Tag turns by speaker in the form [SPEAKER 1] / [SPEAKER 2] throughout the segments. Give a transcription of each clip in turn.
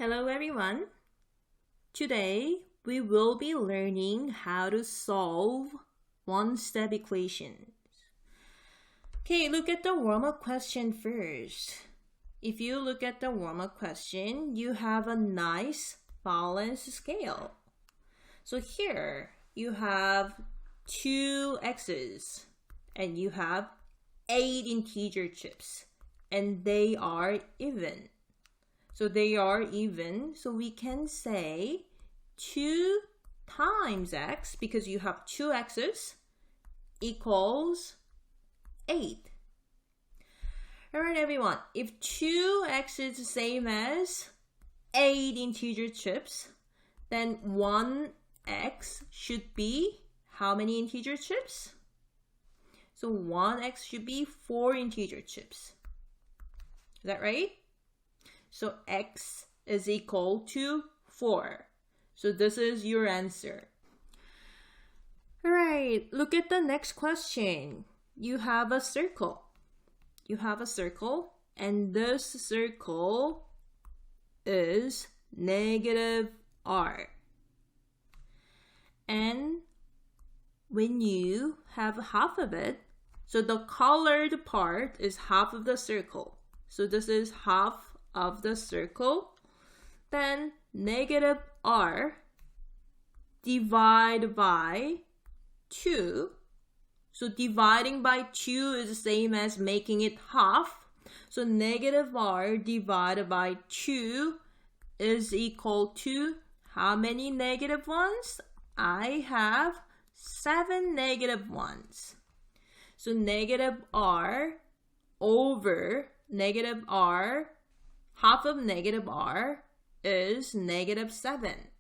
[SPEAKER 1] Hello everyone. Today we will be learning how to solve one-step equations. Okay, look at the warm-up question first. If you look at the warm-up question, you have a nice balanced scale. So here you have 2 x's and you have 8 integer chips and they are even. So they are even, so we can say 2 times x, because you have 2 x's, equals 8. Alright everyone, if 2x is the same as 8 integer chips, then 1x should be how many integer chips? So 1x should be 4 integer chips. Is that right? So x is equal to 4. So this is your answer. Alright, look at the next question. You have a circle. You have a circle, and this circle is negative r. And when you have half of it, so the colored part is half of the circle. So this is half of the circle, then negative r divided by 2. So dividing by 2 is the same as making it half. So negative r divided by 2 is equal to how many negative ones? I have 7 negative ones. So negative r over negative r, half of negative r is negative 7.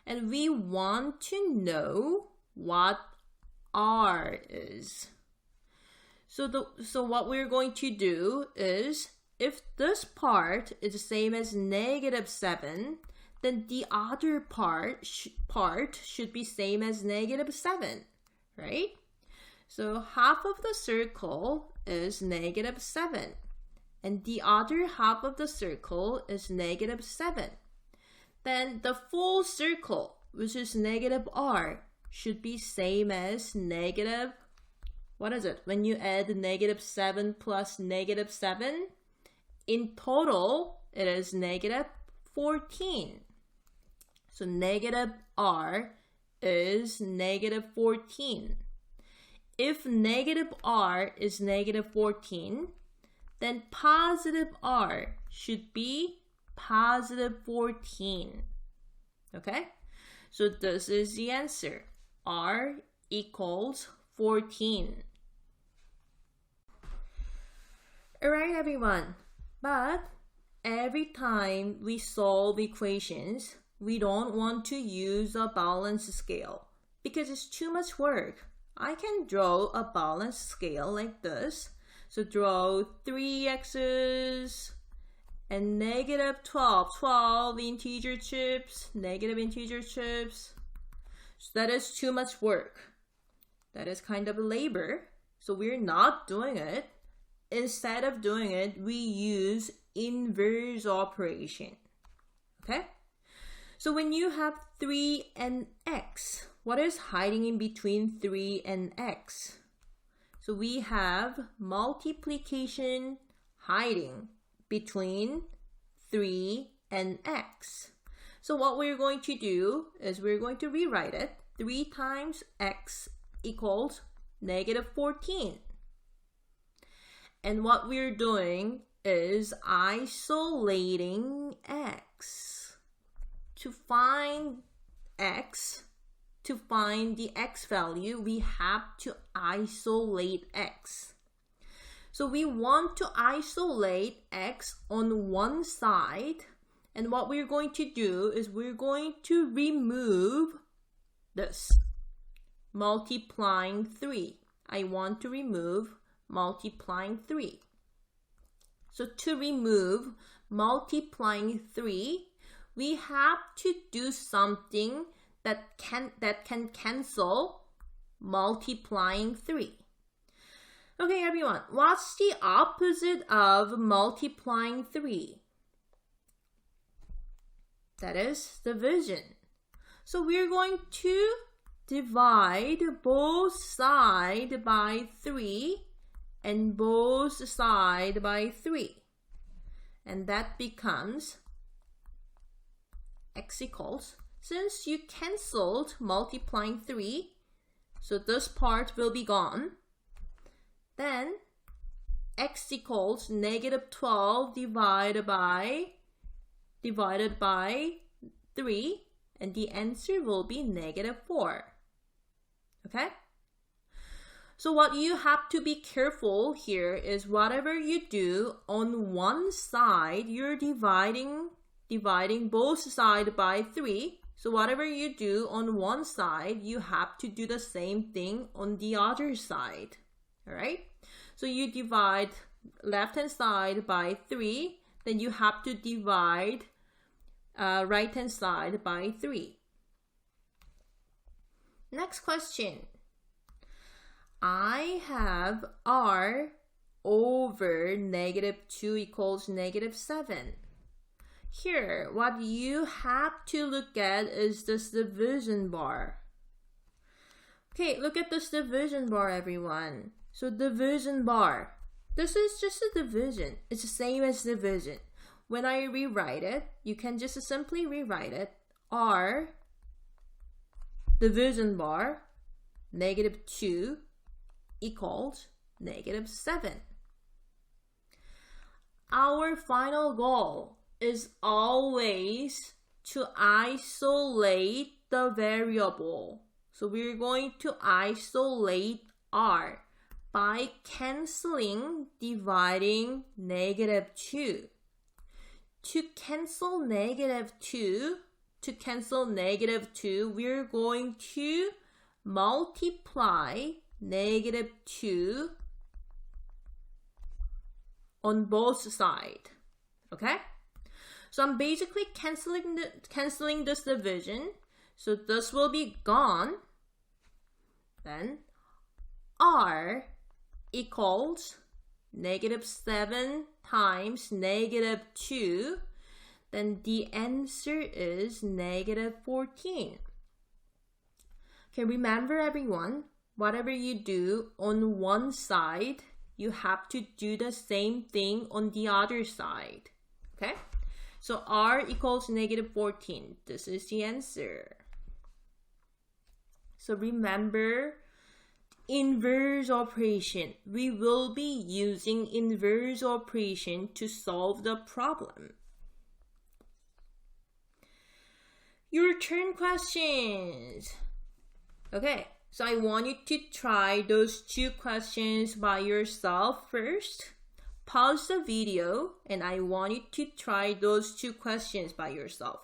[SPEAKER 1] And we want to know what r is. So what we're going to do is, if this part is the same as negative 7, then the other part should be same as negative 7, right? So half of the circle is negative 7. And the other half of the circle is negative 7. Then the full circle, which is negative r, should be same as negative, what is it? When you add negative 7 plus negative 7, in total, it is negative 14. So negative r is negative 14. If negative r is negative 14, then positive r should be positive 14. Okay? So this is the answer. R equals 14. Alright everyone, but every time we solve equations, we don't want to use a balance scale because it's too much work. I can draw a balance scale like this. So draw 3 x's and negative 12 integer chips, negative integer chips. So that is too much work. That is kind of labor. So we're not doing it. Instead of doing it, we use inverse operation. Okay? So when you have 3 and x, what is hiding in between 3 and x? So we have multiplication hiding between 3 and x. So what we're going to do is we're going to rewrite it. 3 times x equals negative 14. And what we're doing is isolating x. To find x, to find the x value, we have to isolate x. So we want to isolate x on one side, and what we're going to do is we're going to remove this, multiplying 3. I want to remove multiplying 3. So to remove multiplying 3, we have to do something that can cancel multiplying 3. Okay, everyone, what's the opposite of multiplying 3? That is division. So we're going to divide both sides by 3 and both sides by 3. And that becomes x equals, since you cancelled multiplying 3, so this part will be gone. Then x equals negative 12 divided by 3, and the answer will be negative 4. Okay? So what you have to be careful here is whatever you do on one side, you're dividing both sides by 3. So whatever you do on one side, you have to do the same thing on the other side. All right? So you divide left-hand side by 3, then you have to divide right-hand side by 3. Next question. I have r over negative 2 equals negative 7. Here, what you have to look at is this division bar. Okay, look at this division bar, everyone. So division bar, this is just a division. It's the same as division. When I rewrite it, you can just simply rewrite it. R division bar negative 2 equals negative 7. Our final goal is always to isolate the variable. So we're going to isolate r by canceling dividing negative 2. To cancel negative 2, we're going to multiply negative 2 on both sides. Okay? So I'm basically canceling this division. So this will be gone. Then r equals negative 7 times negative 2. Then the answer is negative 14. Okay, remember everyone, whatever you do on one side, you have to do the same thing on the other side. Okay? So r equals negative 14. This is the answer. So remember, inverse operation. We will be using inverse operation to solve the problem. Your turn questions. Okay, so I want you to try those 2 questions by yourself first. Pause the video and I want you to try those 2 questions by yourself.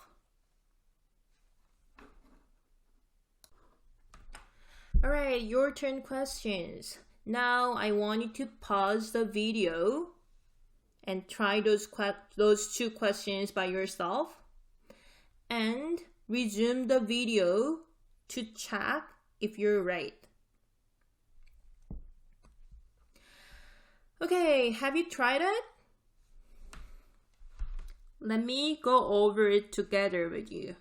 [SPEAKER 1] Alright, your turn questions. Now I want you to pause the video and try those 2 questions by yourself and resume the video to check if you're right. Okay, have you tried it? Let me go over it together with you.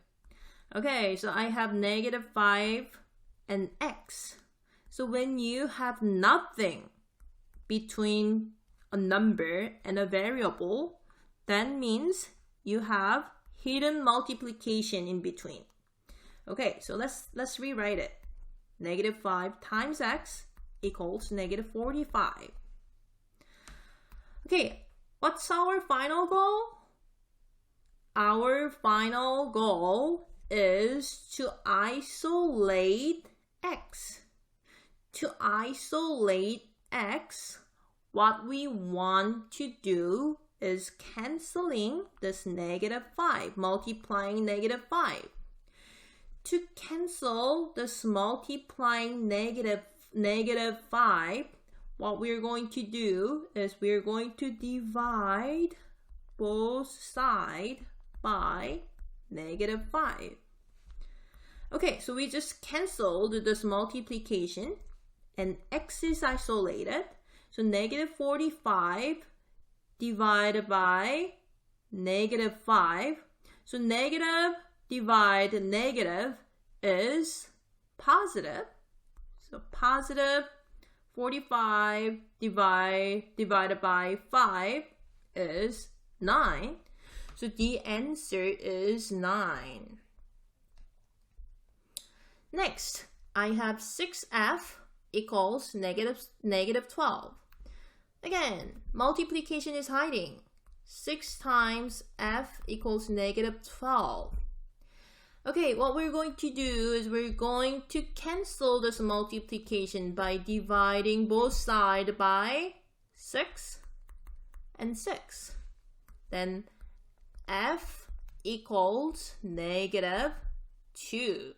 [SPEAKER 1] Okay, so I have negative 5 and x. So when you have nothing between a number and a variable, that means you have hidden multiplication in between. Okay, so let's rewrite it. Negative 5 times x equals negative 45. Okay, what's our final goal? Our final goal is to isolate x. To isolate x, what we want to do is canceling this negative 5, multiplying negative 5. To cancel this multiplying negative 5, what we're going to do is we're going to divide both sides by negative 5. Okay, so we just canceled this multiplication and x is isolated. So negative 45 divided by negative 5. So negative divide negative is positive. So positive 45 divided by 5 is 9. So the answer is 9. Next, I have 6f equals negative 12. Again, multiplication is hiding. 6 times f equals negative 12. Okay, what we're going to do is we're going to cancel this multiplication by dividing both sides by 6 and 6. Then f equals negative 2.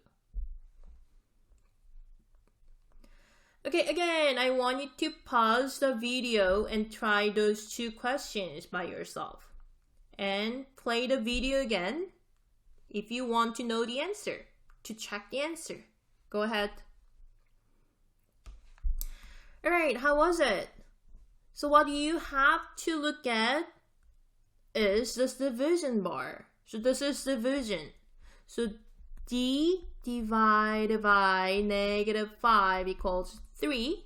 [SPEAKER 1] Okay, again, I want you to pause the video and try those two questions by yourself. And play the video again if you want to know the answer, to check the answer. Go ahead. Alright, how was it? So what you have to look at is this division bar. So this is division. So d divided by negative 5 equals 3.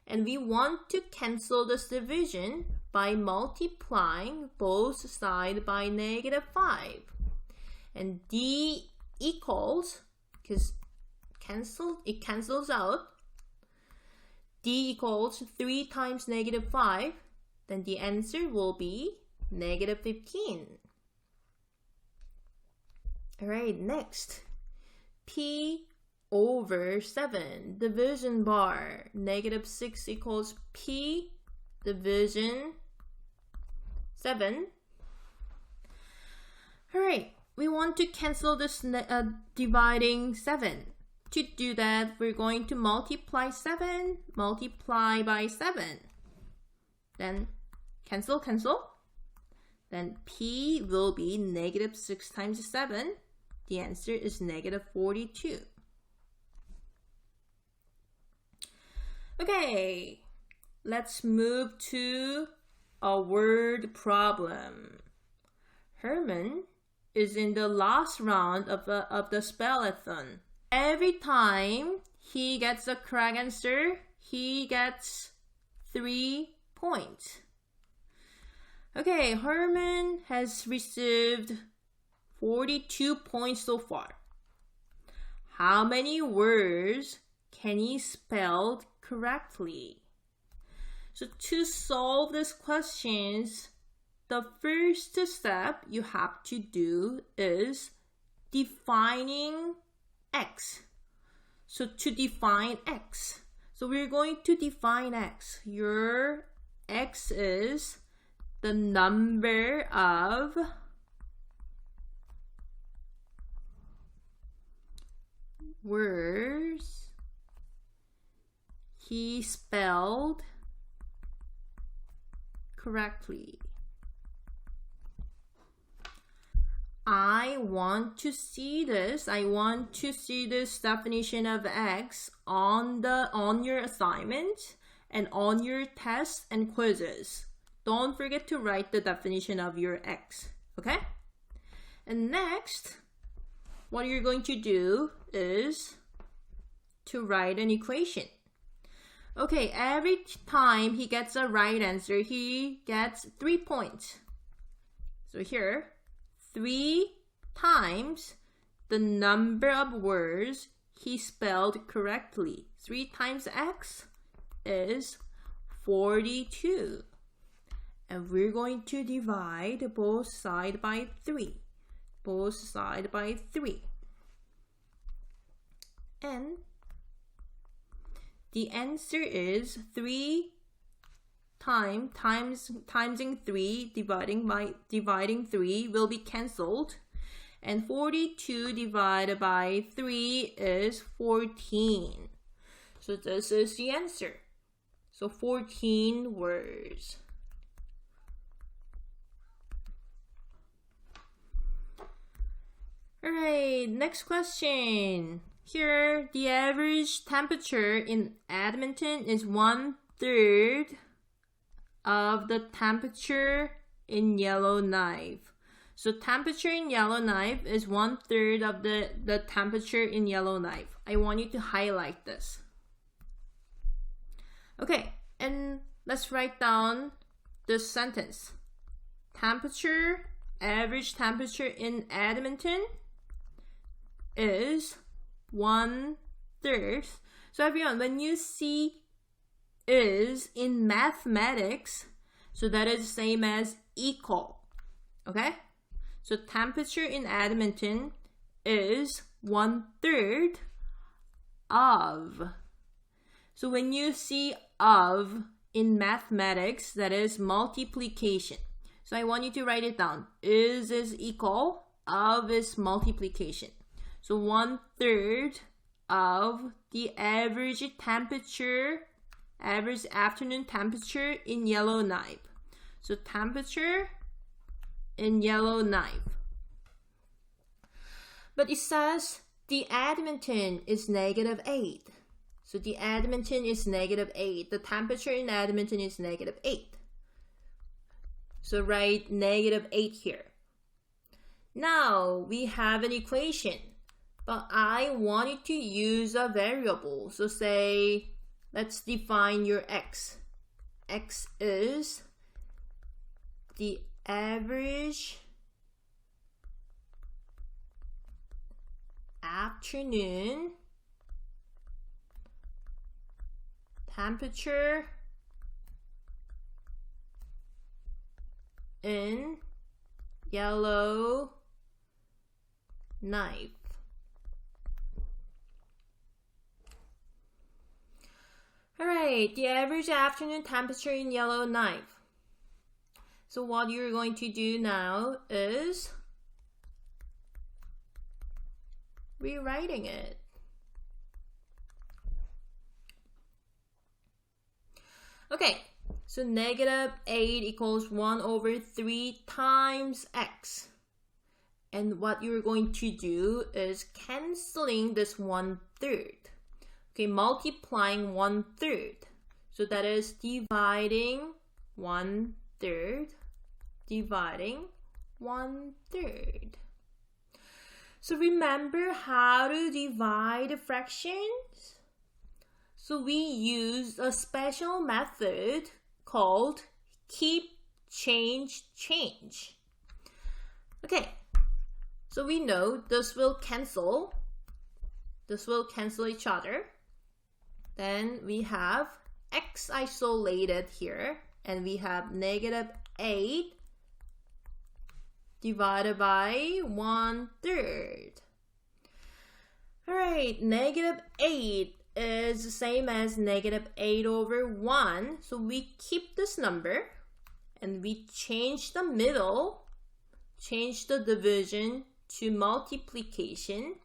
[SPEAKER 1] And we want to cancel this division by multiplying both sides by negative 5. And d equals, because it cancels out, d equals 3 times negative 5. Then the answer will be negative 15. Alright, next. P over 7, division bar. Negative 6 equals P division 7. Alright, we want to cancel this dividing 7. To do that, we're going to multiply 7, multiply by 7. Then cancel. Then P will be negative 6 times 7. The answer is negative 42. Okay, let's move to a word problem. Herman is in the last round of the spell-a-thon. Every time he gets a correct answer, he gets 3 points. Okay, Herman has received 42 points so far. How many words can he spell correctly? So to solve these questions, the first step you have to do is defining x. So to define x, so we're going to define x. Your x is the number of words he spelled correctly. I want to see this. I want to see this definition of x on your assignment and on your tests and quizzes. Don't forget to write the definition of your x, okay? And next, what you're going to do is to write an equation. Okay, every time he gets a right answer, he gets 3 points. So here, 3 times the number of words he spelled correctly. 3 times x is 42. And we're going to divide both sides by 3. Both sides by 3. And the answer is 3 timesing 3 dividing 3 will be cancelled. And 42 divided by 3 is 14. So this is the answer. So 14 words. Alright, next question. Here, the average temperature in Edmonton is 1/3 of the temperature in Yellowknife. So temperature in Yellowknife is 1/3 of the temperature in Yellowknife. I want you to highlight this. Okay, and let's write down this sentence. Temperature, average temperature in Edmonton is 1/3. So everyone, when you see is in mathematics, so that is the same as equal. Okay? So temperature in Edmonton is 1/3 of. So when you see of in mathematics, that is multiplication. So I want you to write it down. Is equal, of is multiplication. So 1/3 of the average temperature, average afternoon temperature in Yellowknife. So temperature in Yellowknife. But it says the Edmonton is -8. So the Edmonton is -8. The temperature in Edmonton is -8. So write -8 here. Now we have an equation, but I wanted to use a variable. So say, let's define your x. X is the average afternoon temperature in Yellowknife. Alright, the average afternoon temperature in Yellowknife. So what you're going to do now is rewriting it. Okay, so -8 equals 1/3 times x. And what you're going to do is canceling this 1/3. Okay, multiplying 1/3. So that is dividing 1/3, dividing 1/3. So remember how to divide fractions? So we used a special method called keep, change, change. Okay, so we know this will cancel. This will cancel each other. Then we have x isolated here, and we have -8 divided by 1/3. Alright, -8 is the same as -8/1. So we keep this number and we change the middle, change the division to multiplication,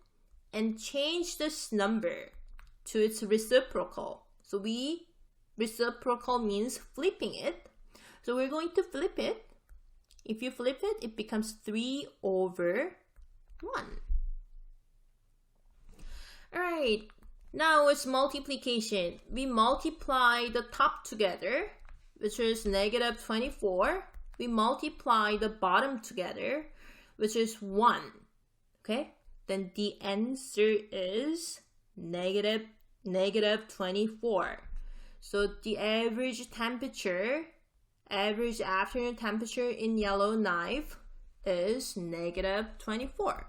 [SPEAKER 1] and change this number to its reciprocal. So reciprocal means flipping it. So we're going to flip it. If you flip it, it becomes 3/1. Alright, now it's multiplication. We multiply the top together, which is -24. We multiply the bottom together, which is 1. Okay? Then the answer is -24. So the average temperature, average afternoon temperature in Yellowknife is -24.